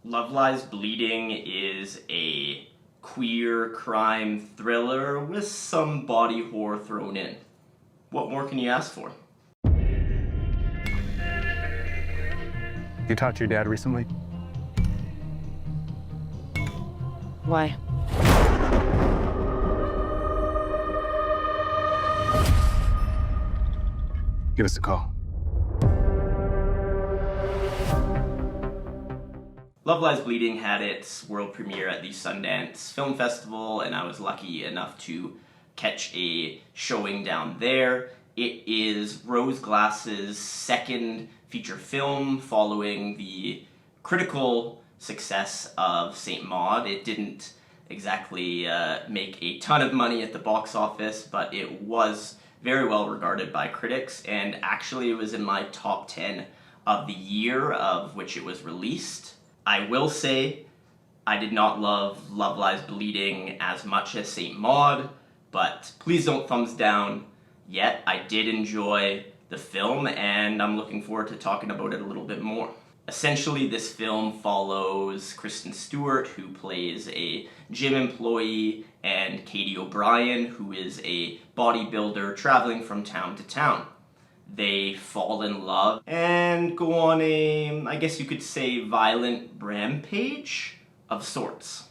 Love Lies Bleeding is a queer crime thriller with some body horror thrown in. What more can you ask for? You talked to your dad recently? Why? Give us a call. Love Lies Bleeding had its world premiere at the Sundance Film Festival, and I was lucky enough to catch a showing down there. It is Rose Glass's second feature film following the critical success of Saint Maud. It didn't exactly make a ton of money at the box office, but it was very well regarded by critics, and actually it was in my top 10 of the year of which it was released. I will say I did not love Love Lies Bleeding as much as Saint Maud, but please don't thumbs down yet. I did enjoy the film, and I'm looking forward to talking about it a little bit more. Essentially, this film follows Kristen Stewart, who plays a gym employee, and Katy O'Brien, who is a bodybuilder traveling from town to town. They fall in love and go on a, I guess you could say, violent rampage of sorts.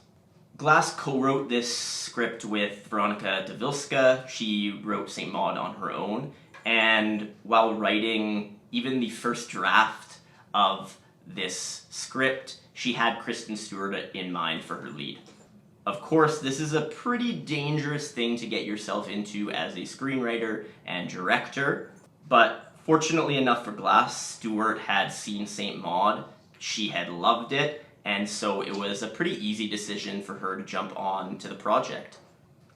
Glass co-wrote this script with Veronika Davilska. She wrote Saint Maud on her own, and while writing even the first draft of this script, she had Kristen Stewart in mind for her lead. Of course, this is a pretty dangerous thing to get yourself into as a screenwriter and director, but fortunately enough for Glass, Stewart had seen Saint Maud, she had loved it, and so it was a pretty easy decision for her to jump on to the project.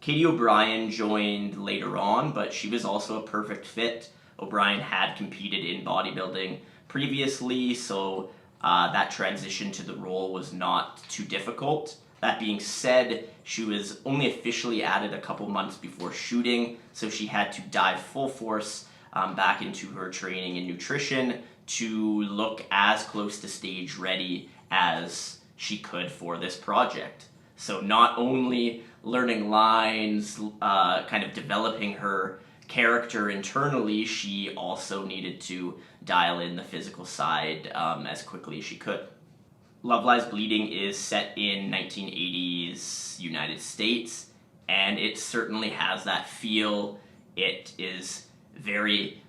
Katy O'Brien joined later on, but she was also a perfect fit. O'Brien had competed in bodybuilding previously, so that transition to the role was not too difficult. That being said, she was only officially added a couple months before shooting, so she had to dive full force back into her training and nutrition to look as close to stage ready as she could for this project. So not only learning lines, kind of developing her character internally, she also needed to dial in the physical side as quickly as she could. Love Lies Bleeding is set in 1980s United States, and it certainly has that feel. It is very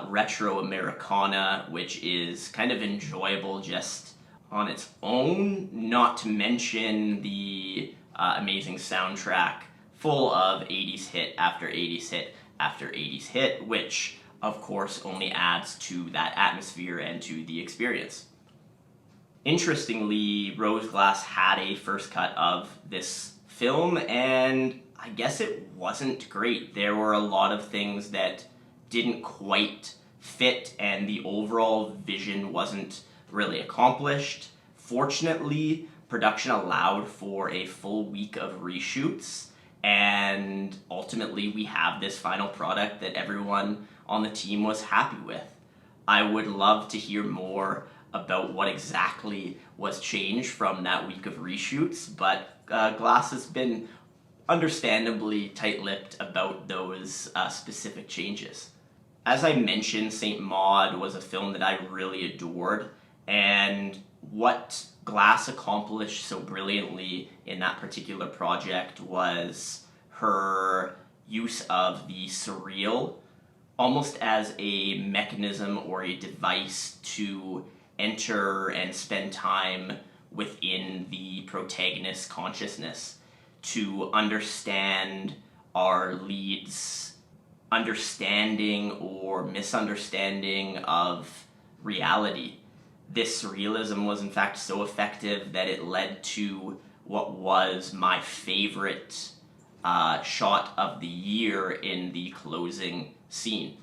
retro Americana, which is kind of enjoyable just on its own, not to mention the amazing soundtrack full of 80s hit after 80s hit after 80s hit, which of course only adds to that atmosphere and to the experience. Interestingly, Rose Glass had a first cut of this film, and I guess it wasn't great. There were a lot of things that didn't quite fit, and the overall vision wasn't really accomplished. Fortunately, production allowed for a full week of reshoots, and ultimately we have this final product that everyone on the team was happy with. I would love to hear more about what exactly was changed from that week of reshoots, but Glass has been understandably tight-lipped about those specific changes. As I mentioned, Saint Maud was a film that I really adored, and what Glass accomplished so brilliantly in that particular project was her use of the surreal almost as a mechanism or a device to enter and spend time within the protagonist's consciousness, to understand our lead's understanding or misunderstanding of reality. This surrealism was in fact so effective that it led to what was my favorite shot of the year in the closing scene.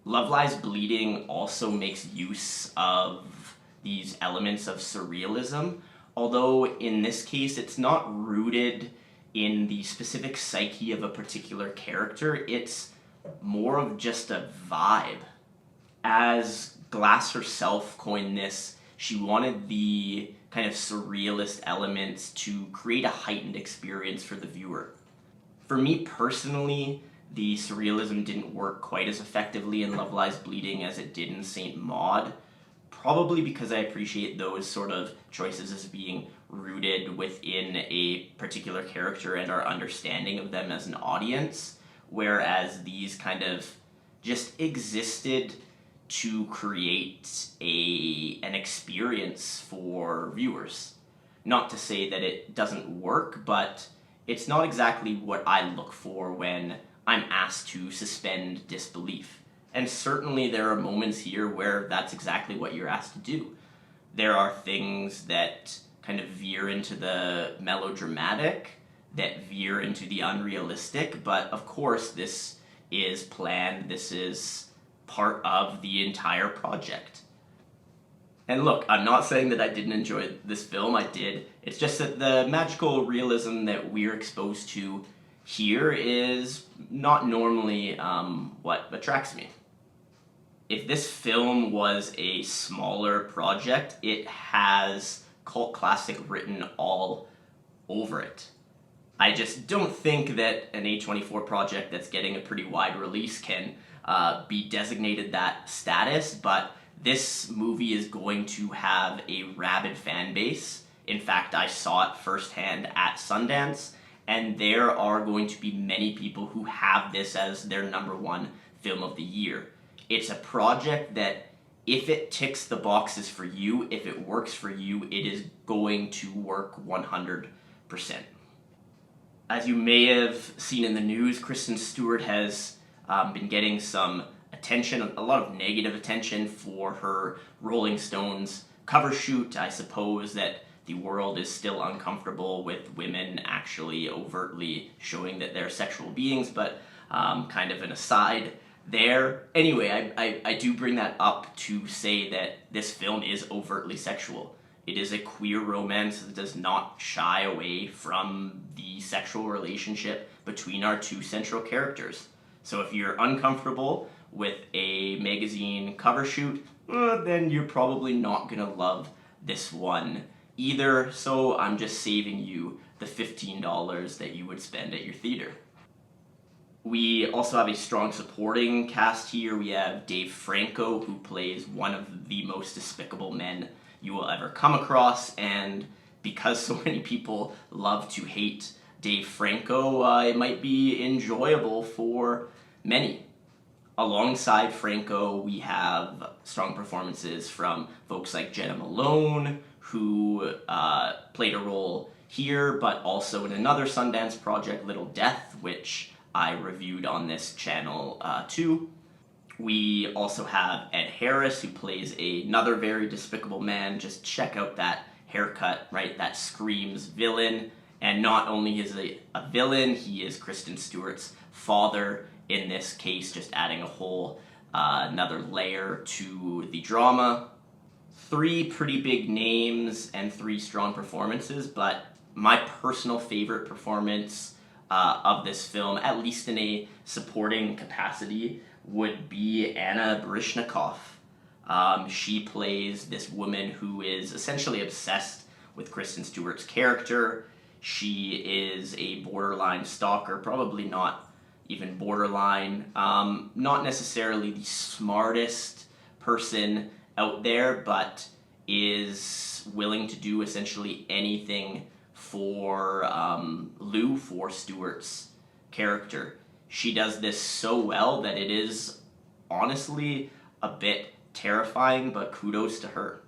Love Lies Bleeding also makes use of these elements of surrealism, although in this case it's not rooted in the specific psyche of a particular character. It's more of just a vibe. As Glass herself coined this, she wanted the kind of surrealist elements to create a heightened experience for the viewer. For me personally, the surrealism didn't work quite as effectively in Love Lies Bleeding as it did in Saint Maud, probably because I appreciate those sort of choices as being rooted within a particular character and our understanding of them as an audience, whereas these kind of just existed to create an experience for viewers. Not to say that it doesn't work, but it's not exactly what I look for when I'm asked to suspend disbelief. And certainly there are moments here where that's exactly what you're asked to do. There are things that kind of veer into the melodramatic, that veer into the unrealistic, but of course this is planned, this is part of the entire project. And look, I'm not saying that I didn't enjoy this film, I did. It's just that the magical realism that we're exposed to here is not normally what attracts me. If this film was a smaller project, it has cult classic written all over it. I just don't think that an A24 project that's getting a pretty wide release can be designated that status, but this movie is going to have a rabid fan base. In fact, I saw it firsthand at Sundance, and there are going to be many people who have this as their #1 film of the year. It's a project that, if it ticks the boxes for you, if it works for you, it is going to work 100%. As you may have seen in the news, Kristen Stewart has been getting some attention, a lot of negative attention for her Rolling Stones cover shoot. I suppose that the world is still uncomfortable with women actually overtly showing that they're sexual beings, but kind of an aside there. Anyway, I do bring that up to say that this film is overtly sexual. It is a queer romance that does not shy away from the sexual relationship between our two central characters. So if you're uncomfortable with a magazine cover shoot, then you're probably not gonna love this one either, so I'm just saving you the $15 that you would spend at your theater. We also have a strong supporting cast here. We have Dave Franco, who plays one of the most despicable men you will ever come across, and because so many people love to hate Dave Franco, it might be enjoyable for many. Alongside Franco, we have strong performances from folks like Jena Malone, who played a role here, but also in another Sundance project, Little Death, which I reviewed on this channel too. We also have Ed Harris, who plays another very despicable man. Just check out that haircut, right? That screams villain. And not only is he a villain, he is Kristen Stewart's father in this case, just adding a whole another layer to the drama. 3 pretty big names and 3 strong performances, but my personal favorite performance of this film, at least in a supporting capacity, would be Anna Baryshnikov. She plays this woman who is essentially obsessed with Kristen Stewart's character. She is a borderline stalker, probably not even borderline, not necessarily the smartest person out there, but is willing to do essentially anything for Lou, for Stewart's character. She does this so well that it is honestly a bit terrifying, but kudos to her.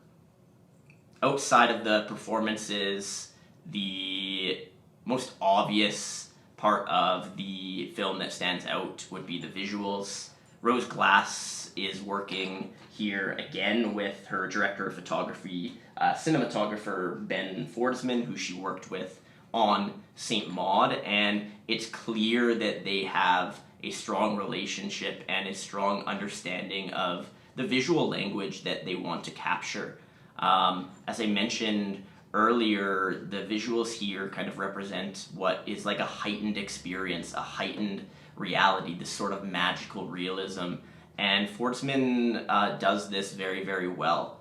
Outside of the performances, the most obvious part of the film that stands out would be the visuals. Rose Glass is working here again with her director of photography, cinematographer Ben Fordsman, who she worked with on Saint Maud, and it's clear that they have a strong relationship and a strong understanding of the visual language that they want to capture. As I mentioned earlier, the visuals here kind of represent what is like a heightened experience, a heightened reality, this sort of magical realism, and Fordsman does this very, very well.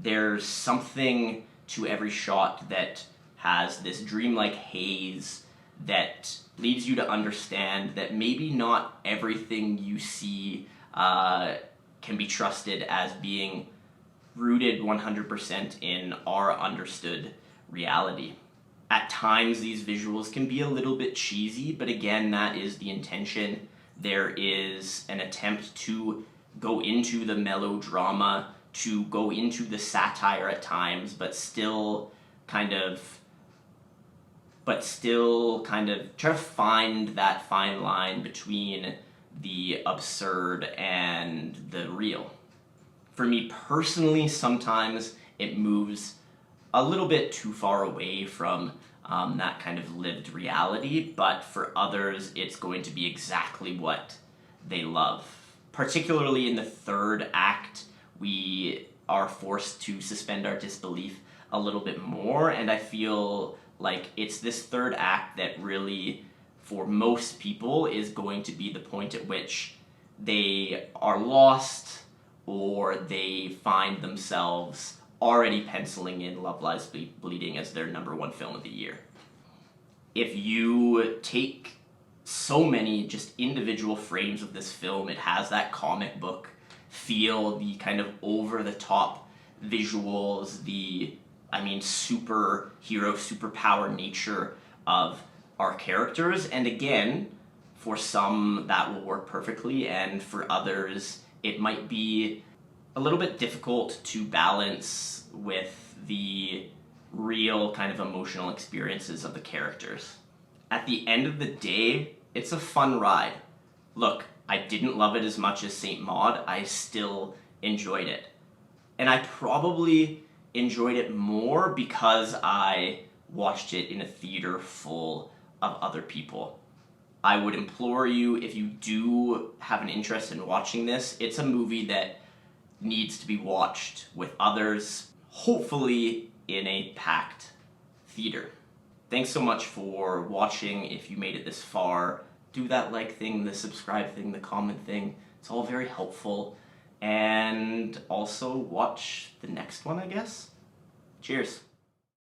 There's something to every shot that has this dreamlike haze that leads you to understand that maybe not everything you see can be trusted as being rooted 100% in our understood reality. At times, these visuals can be a little bit cheesy, but again, that is the intention. There is an attempt to go into the melodrama, to go into the satire at times, but still kind of try to find that fine line between the absurd and the real. For me personally, sometimes it moves a little bit too far away from that kind of lived reality, but for others, it's going to be exactly what they love. Particularly in the third act, we are forced to suspend our disbelief a little bit more, and I feel like it's this third act that really, for most people, is going to be the point at which they are lost or they find themselves already penciling in Love Lies Bleeding as their #1 film of the year. If you take so many just individual frames of this film, it has that comic book feel, the kind of over-the-top visuals, the superhero, superpower nature of our characters. And again, for some that will work perfectly, and for others it might be a little bit difficult to balance with the real kind of emotional experiences of the characters. At the end of the day, it's a fun ride. Look, I didn't love it as much as Saint Maud, I still enjoyed it. And I probably enjoyed it more because I watched it in a theater full of other people. I would implore you, if you do have an interest in watching this, it's a movie that needs to be watched with others, hopefully in a packed theater. Thanks so much for watching. If you made it this far, do that like thing, the subscribe thing, the comment thing. It's all very helpful. And also watch the next one, I guess. Cheers.